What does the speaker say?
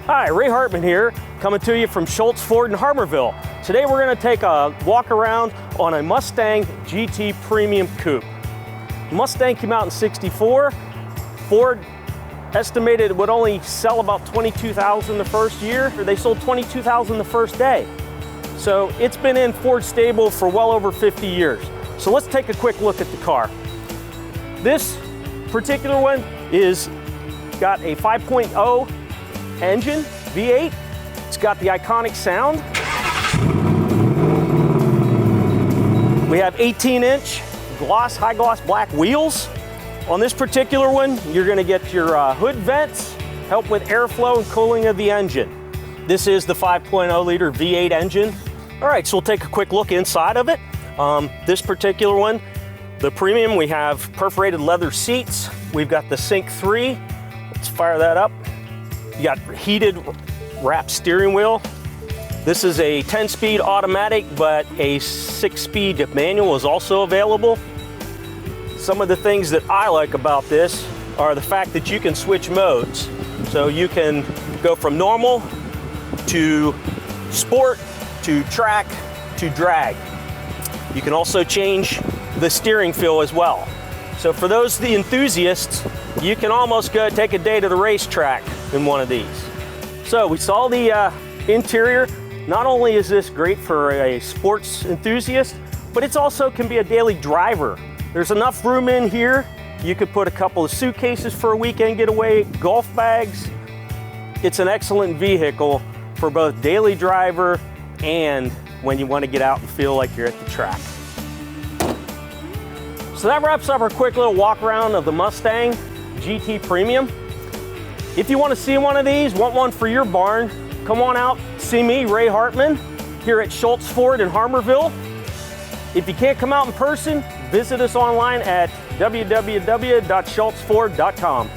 Hi, Ray Hartman here, coming to you from Shults Ford in Harmarville. Today we're going to take a walk around on a Mustang GT Premium Coupe. Mustang came out in '64. Ford estimated it would only sell about 22,000 the first year. They sold 22,000 the first day. So it's been in Ford stable for well over 50 years. So let's take a quick look at the car. This particular one is got a 5.0 engine, V8. It's got the iconic sound. We have 18-inch high gloss black wheels. On this particular one, you're gonna get your hood vents, help with airflow and cooling of the engine. This is the 5.0 liter V8 engine. All right, so we'll take a quick look inside of it. This particular one, the Premium, we have perforated leather seats. We've got the Sync 3. Let's fire that up. You got heated wrap steering wheel. This is a 10-speed automatic, but a 6-speed manual is also available. Some of the things that I like about this are the fact that you can switch modes. So you can go from normal to sport to track to drag. You can also change the steering feel as well. So for those the enthusiasts, you can almost go take a day to the racetrack in one of these. So we saw the interior. Not only is this great for a sports enthusiast, but it's also can be a daily driver. There's enough room in here. You could put a couple of suitcases for a weekend getaway, golf bags. It's an excellent vehicle for both daily driver and when you want to get out and feel like you're at the track. So that wraps up our quick little walk around of the Mustang GT Premium. If you want to see one of these, want one for your barn, come on out, see me, Ray Hartman, here at Shults Ford in Harmarville. If you can't come out in person, visit us online at www.shultsford.com.